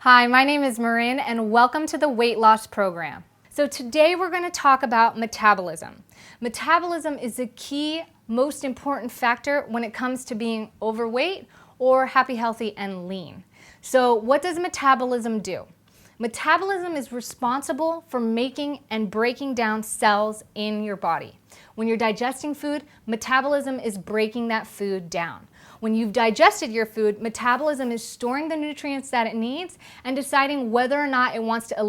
Hi, my name is Marin and welcome to the Weight Loss Program. So today we're going to talk about metabolism. Metabolism is the key, most important factor when it comes to being overweight or happy, healthy, and lean. So what does metabolism do? Metabolism is responsible for making and breaking down cells in your body. When you're digesting food, metabolism is breaking that food down. When you've digested your food, metabolism is storing the nutrients that it needs and deciding whether or not it wants to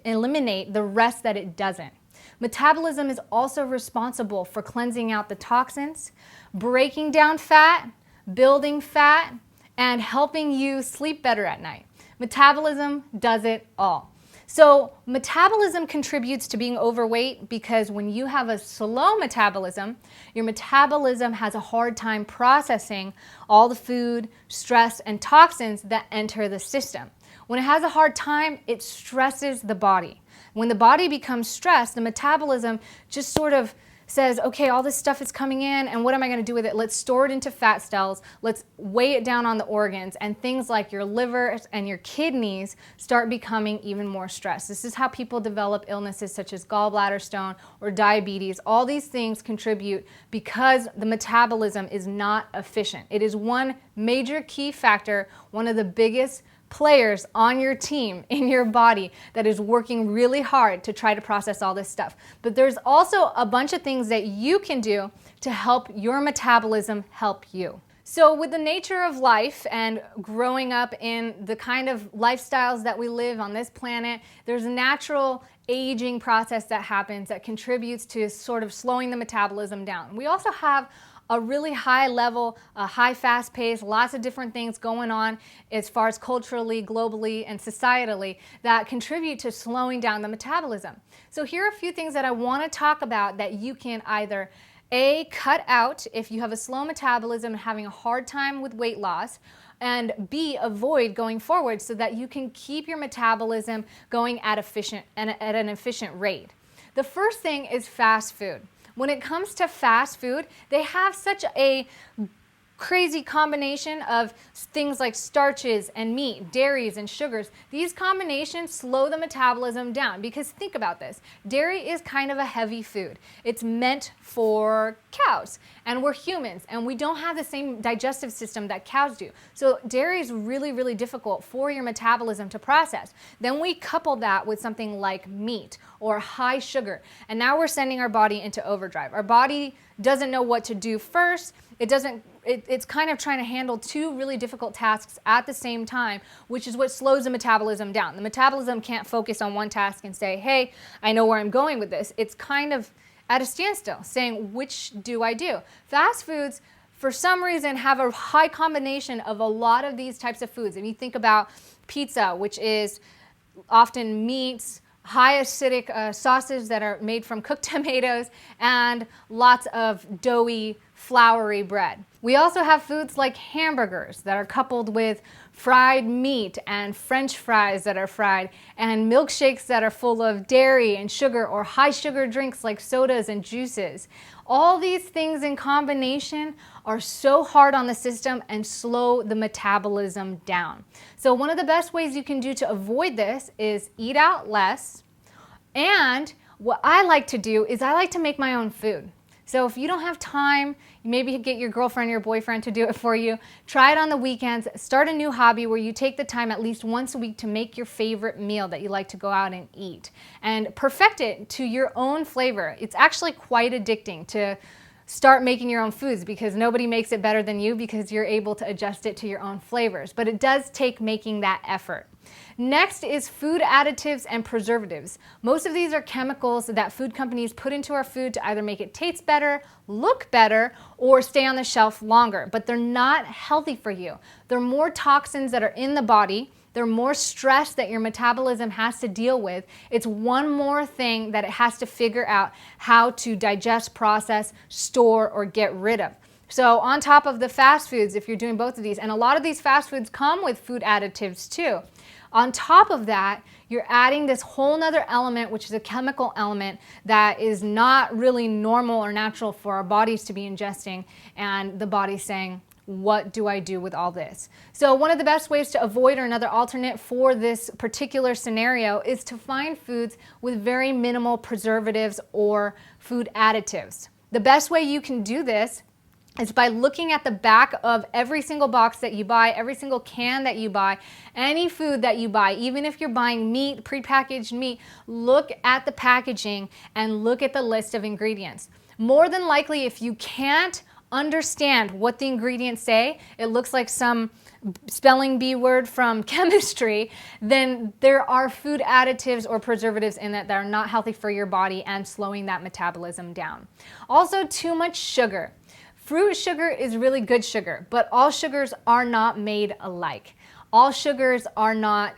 eliminate the rest that it doesn't. Metabolism is also responsible for cleansing out the toxins, breaking down fat, building fat, and helping you sleep better at night. Metabolism does it all. So metabolism contributes to being overweight because when you have a slow metabolism, your metabolism has a hard time processing all the food, stress, and toxins that enter the system. When it has a hard time, it stresses the body. When the body becomes stressed, the metabolism just sort of says, okay, all this stuff is coming in, and what am I going to do with it? Let's store it into fat cells. Let's weigh it down on the organs, and things like your liver and your kidneys start becoming even more stressed. This is how people develop illnesses such as gallbladder stone or diabetes. All these things contribute because the metabolism is not efficient. It is one major key factor, one of the biggest players on your team in your body that is working really hard to try to process all this stuff. But there's also a bunch of things that you can do to help your metabolism help you. So with the nature of life and growing up in the kind of lifestyles that we live on this planet, there's a natural aging process that happens that contributes to sort of slowing the metabolism down. We also have a really high level, a high fast pace, lots of different things going on as far as culturally, globally, and societally that contribute to slowing down the metabolism. So here are a few things that I want to talk about that you can either A, cut out if you have a slow metabolism and having a hard time with weight loss, and B, avoid going forward so that you can keep your metabolism going at an efficient rate. The first thing is fast food. When it comes to fast food, they have such a crazy combination of things like starches and meat, dairies and sugars. These combinations slow the metabolism down because think about this. Dairy is kind of a heavy food. It's meant for cows and we're humans and we don't have the same digestive system that cows do. So dairy is really, really difficult for your metabolism to process. Then we couple that with something like meat or high sugar and now we're sending our body into overdrive. Our body doesn't know what to do first. It's kind of trying to handle two really difficult tasks at the same time, which is what slows the metabolism down. The metabolism can't focus on one task and say, hey, I know where I'm going with this. It's kind of at a standstill, saying, which do I do? Fast foods, for some reason, have a high combination of a lot of these types of foods. If you think about pizza, which is often meats, high acidic sauces that are made from cooked tomatoes, and lots of doughy, floury bread. We also have foods like hamburgers that are coupled with fried meat and French fries that are fried and milkshakes that are full of dairy and sugar or high sugar drinks like sodas and juices. All these things in combination are so hard on the system and slow the metabolism down. So one of the best ways you can do to avoid this is eat out less. And what I like to do is I like to make my own food. So if you don't have time, maybe get your girlfriend or your boyfriend to do it for you. Try it on the weekends. Start a new hobby where you take the time at least once a week to make your favorite meal that you like to go out and eat. And perfect it to your own flavor. It's actually quite addicting to start making your own foods because nobody makes it better than you because you're able to adjust it to your own flavors. But it does take making that effort. Next is food additives and preservatives. Most of these are chemicals that food companies put into our food to either make it taste better, look better, or stay on the shelf longer. But they're not healthy for you. There are more toxins that are in the body. There's more stress that your metabolism has to deal with. It's one more thing that it has to figure out how to digest, process, store, or get rid of. So on top of the fast foods, if you're doing both of these, and a lot of these fast foods come with food additives too. On top of that, you're adding this whole nother element, which is a chemical element that is not really normal or natural for our bodies to be ingesting, and the body's saying, what do I do with all this? So one of the best ways to avoid, or another alternate for this particular scenario, is to find foods with very minimal preservatives or food additives. The best way you can do this is by looking at the back of every single box that you buy, every single can that you buy, any food that you buy, even if you're buying meat, prepackaged meat, look at the packaging and look at the list of ingredients. More than likely, if you can't understand what the ingredients say, it looks like some spelling bee word from chemistry, then there are food additives or preservatives in it that are not healthy for your body and slowing that metabolism down. Also, too much sugar. Fruit sugar is really good sugar, but all sugars are not made alike. All sugars are not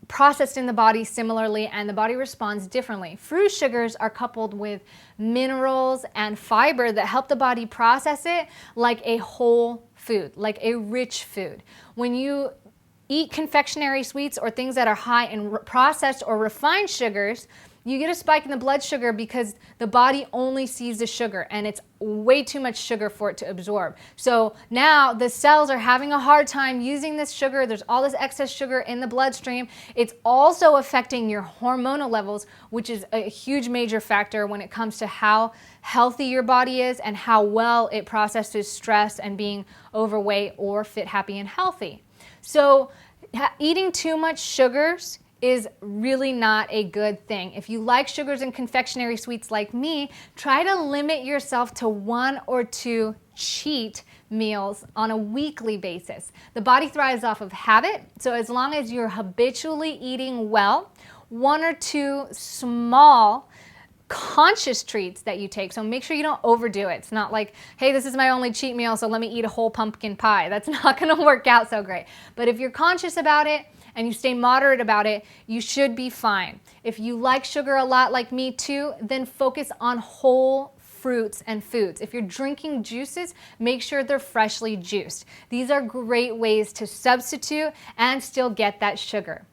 processed in the body similarly, and the body responds differently. Fruit sugars are coupled with minerals and fiber that help the body process it like a whole food, like a rich food. When you eat confectionery sweets or things that are high in processed or refined sugars, you get a spike in the blood sugar because the body only sees the sugar, and it's way too much sugar for it to absorb. So now the cells are having a hard time using this sugar. There's all this excess sugar in the bloodstream. It's also affecting your hormonal levels, which is a huge major factor when it comes to how healthy your body is and how well it processes stress and being overweight or fit, happy, and healthy. So eating too much sugars is really not a good thing. If you like sugars and confectionery sweets like me, try to limit yourself to 1 or 2 cheat meals on a weekly basis. The body thrives off of habit, so as long as you're habitually eating well, 1 or 2 small conscious treats that you take. So make sure you don't overdo it. It's not like, hey, this is my only cheat meal, so let me eat a whole pumpkin pie. That's not going to work out so great. But if you're conscious about it and you stay moderate about it, you should be fine. If you like sugar a lot like me too, then focus on whole fruits and foods. If you're drinking juices, make sure they're freshly juiced. These are great ways to substitute and still get that sugar.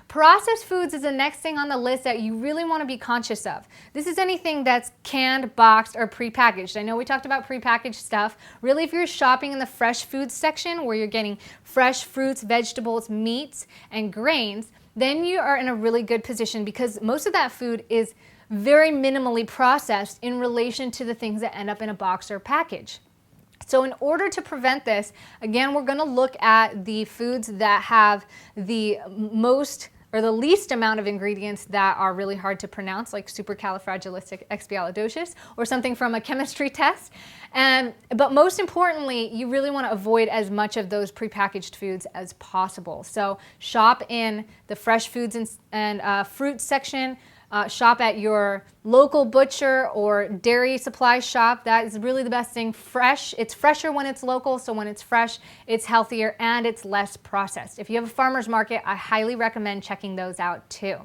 Processed foods is the next thing on the list that you really want to be conscious of. This is anything that's canned, boxed, or prepackaged. I know we talked about prepackaged stuff. Really, if you're shopping in the fresh foods section where you're getting fresh fruits, vegetables, meats, and grains, then you are in a really good position because most of that food is very minimally processed in relation to the things that end up in a box or package. So in order to prevent this, again, we're going to look at the foods that have the most or the least amount of ingredients that are really hard to pronounce, like supercalifragilisticexpialidocious or something from a chemistry test. But most importantly, you really want to avoid as much of those prepackaged foods as possible. So shop in the fresh foods and fruit section. Shop at your local butcher or dairy supply shop. That is really the best thing. Fresh. It's fresher when it's local, so when it's fresh, it's healthier and it's less processed. If you have a farmer's market, I highly recommend checking those out too.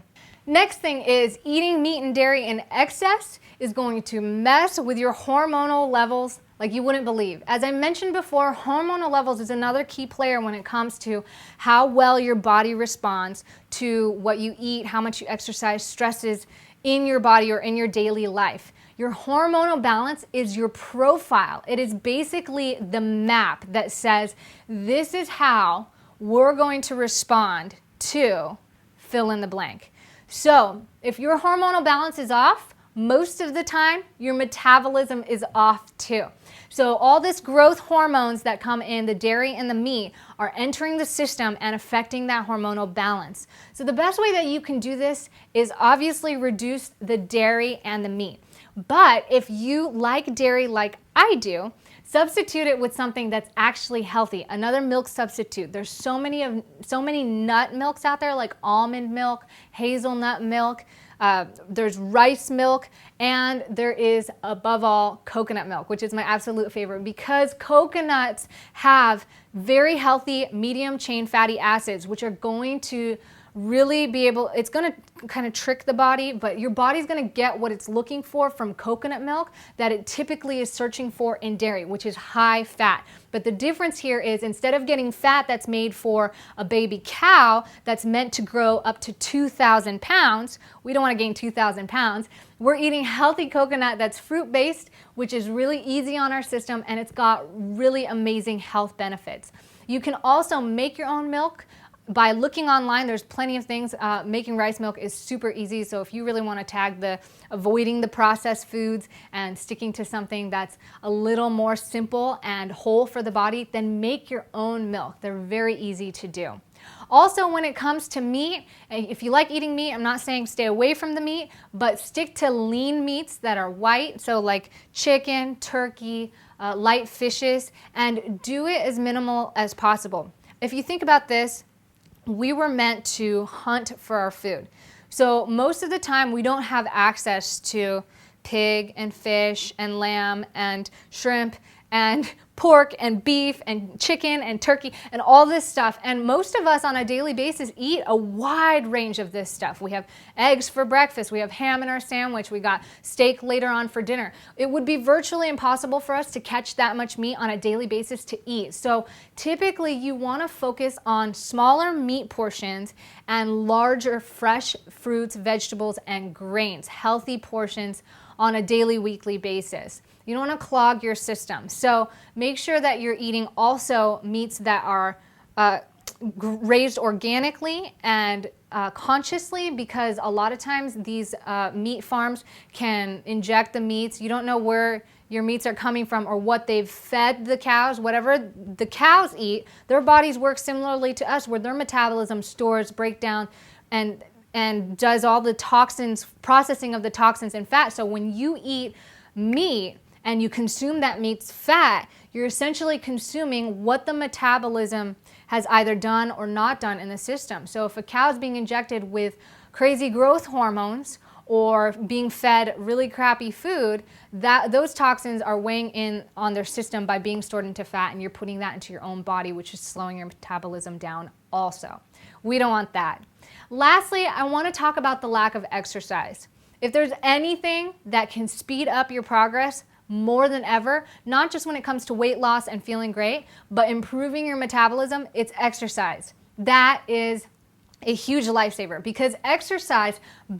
Next thing is eating meat and dairy in excess is going to mess with your hormonal levels like you wouldn't believe. As I mentioned before, hormonal levels is another key player when it comes to how well your body responds to what you eat, how much you exercise, stresses in your body or in your daily life. Your hormonal balance is your profile. It is basically the map that says this is how we're going to respond to fill in the blank. So if your hormonal balance is off, most of the time, your metabolism is off too. So all this growth hormones that come in the dairy and the meat are entering the system and affecting that hormonal balance. So the best way that you can do this is obviously reduce the dairy and the meat. But if you like dairy like I do, substitute it with something that's actually healthy. Another milk substitute. There's so many nut milks out there, like almond milk, hazelnut milk. There's rice milk, and there is, above all, coconut milk, which is my absolute favorite because coconuts have very healthy medium chain fatty acids, which are going to really be able, it's going to kind of trick the body, but your body's going to get what it's looking for from coconut milk that it typically is searching for in dairy, which is high fat. But the difference here is instead of getting fat that's made for a baby cow that's meant to grow up to 2,000 pounds, we don't want to gain 2,000 pounds. We're eating healthy coconut that's fruit-based, which is really easy on our system, and it's got really amazing health benefits. You can also make your own milk. By looking online, there's plenty of things. Making rice milk is super easy, so if you really want to tag the avoiding the processed foods and sticking to something that's a little more simple and whole for the body, then make your own milk. They're very easy to do. Also, when it comes to meat, if you like eating meat, I'm not saying stay away from the meat, but stick to lean meats that are white, so like chicken, turkey, light fishes, and do it as minimal as possible. If you think about this, we were meant to hunt for our food. So most of the time we don't have access to pig and fish and lamb and shrimp and pork and beef and chicken and turkey and all this stuff. And most of us on a daily basis eat a wide range of this stuff. We have eggs for breakfast, we have ham in our sandwich, we got steak later on for dinner. It would be virtually impossible for us to catch that much meat on a daily basis to eat. So typically you want to focus on smaller meat portions and larger fresh fruits, vegetables, and grains, healthy portions on a daily, weekly basis. You don't want to clog your system. So make sure that you're eating also meats that are raised organically and consciously, because a lot of times these meat farms can inject the meats. You don't know where your meats are coming from or what they've fed the cows. Whatever the cows eat, their bodies work similarly to us, where their metabolism stores, break down, and does all the toxins, processing of the toxins and fat. So when you eat meat and you consume that meat's fat, you're essentially consuming what the metabolism has either done or not done in the system. So if a cow is being injected with crazy growth hormones or being fed really crappy food, those toxins are weighing in on their system by being stored into fat, and you're putting that into your own body, which is slowing your metabolism down also. We don't want that. Lastly, I want to talk about the lack of exercise. If there's anything that can speed up your progress more than ever, not just when it comes to weight loss and feeling great, but improving your metabolism, it's exercise. That is a huge lifesaver because exercise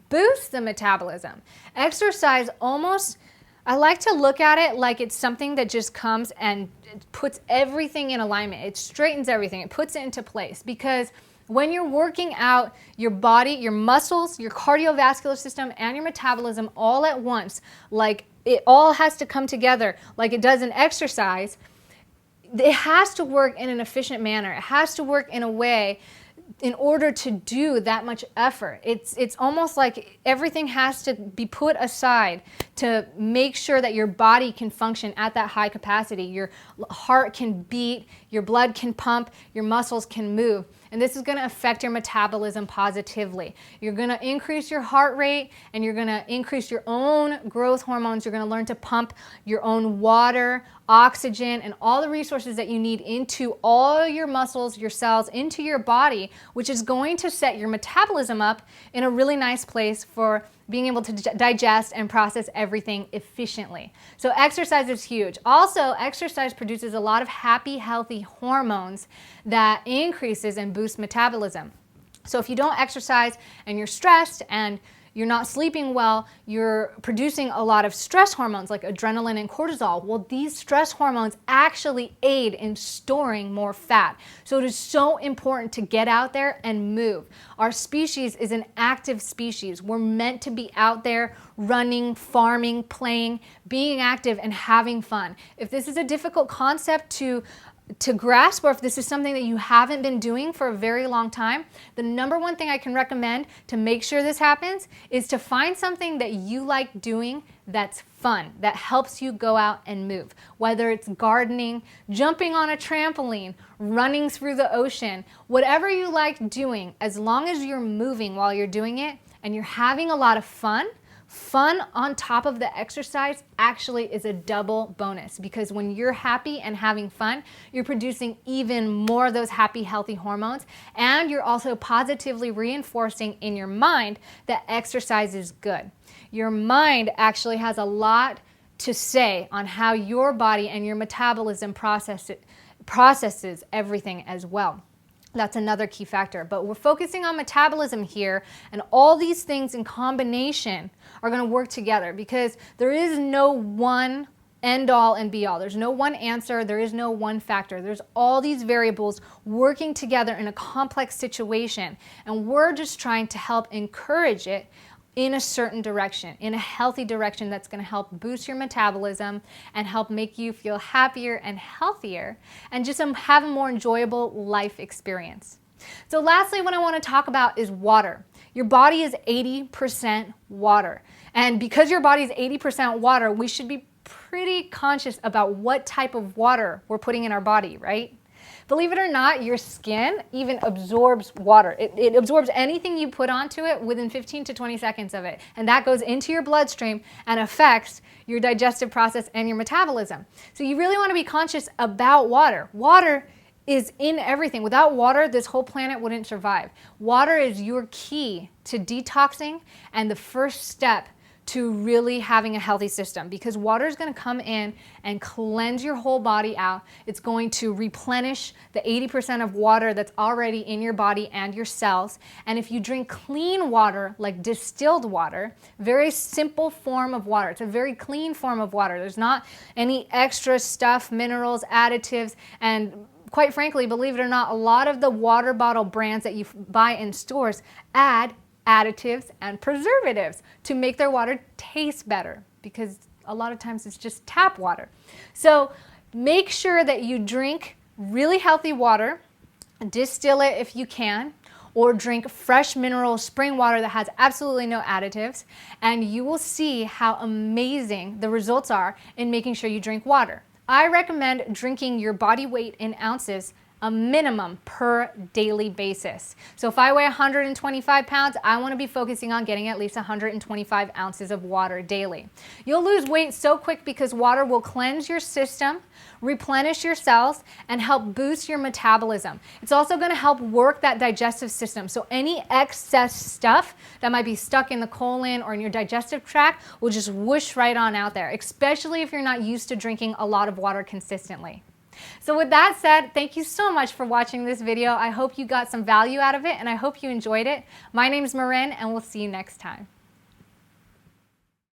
boosts the metabolism. Exercise almost, I like to look at it like it's something that just comes and puts everything in alignment. It straightens everything. It puts it into place, because when you're working out your body, your muscles, your cardiovascular system, and your metabolism all at once, like it all has to come together like it does in exercise, it has to work in an efficient manner. It has to work in a way in order to do that much effort. It's almost like everything has to be put aside to make sure that your body can function at that high capacity. Your heart can beat, your blood can pump, your muscles can move. And this is going to affect your metabolism positively. You're going to increase your heart rate, and you're going to increase your own growth hormones. You're going to learn to pump your own water, oxygen, and all the resources that you need into all your muscles, your cells, into your body, which is going to set your metabolism up in a really nice place for being able to digest and process everything efficiently. So exercise is huge. Also, exercise produces a lot of happy, healthy hormones that increases and boosts metabolism. So if you don't exercise and you're stressed and you're not sleeping well, you're producing a lot of stress hormones like adrenaline and cortisol. Well, these stress hormones actually aid in storing more fat. So it is so important to get out there and move. Our species is an active species. We're meant to be out there running, farming, playing, being active, and having fun. If this is a difficult concept to grasp, or if this is something that you haven't been doing for a very long time, the number one thing I can recommend to make sure this happens is to find something that you like doing that's fun, that helps you go out and move. Whether it's gardening, jumping on a trampoline, running through the ocean, whatever you like doing, as long as you're moving while you're doing it and you're having a lot of fun, Fun on top of the exercise actually is a double bonus, because when you're happy and having fun, you're producing even more of those happy, healthy hormones, and you're also positively reinforcing in your mind that exercise is good. Your mind actually has a lot to say on how your body and your metabolism processes everything as well. That's another key factor. But we're focusing on metabolism here, and all these things in combination are going to work together, because there is no one end all and be all. There's no one answer. There is no one factor. There's all these variables working together in a complex situation, and we're just trying to help encourage it in a certain direction, in a healthy direction that's going to help boost your metabolism and help make you feel happier and healthier and just have a more enjoyable life experience. So lastly, what I want to talk about is water. Your body is 80% water. And because your body is 80% water, we should be pretty conscious about what type of water we're putting in our body, right? Believe it or not, your skin even absorbs water. It absorbs anything you put onto it within 15 to 20 seconds of it. And that goes into your bloodstream and affects your digestive process and your metabolism. So you really want to be conscious about water. Water is in everything. Without water, this whole planet wouldn't survive. Water is your key to detoxing and the first step to really having a healthy system, because water is going to come in and cleanse your whole body out. It's going to replenish the 80% of water that's already in your body and your cells. And if you drink clean water, like distilled water, very simple form of water, it's a very clean form of water. There's not any extra stuff, minerals, additives, and quite frankly, believe it or not, a lot of the water bottle brands that you buy in stores add additives and preservatives to make their water taste better, because a lot of times it's just tap water. So make sure that you drink really healthy water, distill it if you can, or drink fresh mineral spring water that has absolutely no additives, and you will see how amazing the results are in making sure you drink water. I recommend drinking your body weight in ounces, a minimum per daily basis. So if I weigh 125 pounds, I want to be focusing on getting at least 125 ounces of water daily. You'll lose weight so quick because water will cleanse your system, replenish your cells, and help boost your metabolism. It's also going to help work that digestive system. So any excess stuff that might be stuck in the colon or in your digestive tract will just whoosh right on out there, especially if you're not used to drinking a lot of water consistently. So with that said, thank you so much for watching this video. I hope you got some value out of it, and I hope you enjoyed it. My name is Marin, and we'll see you next time.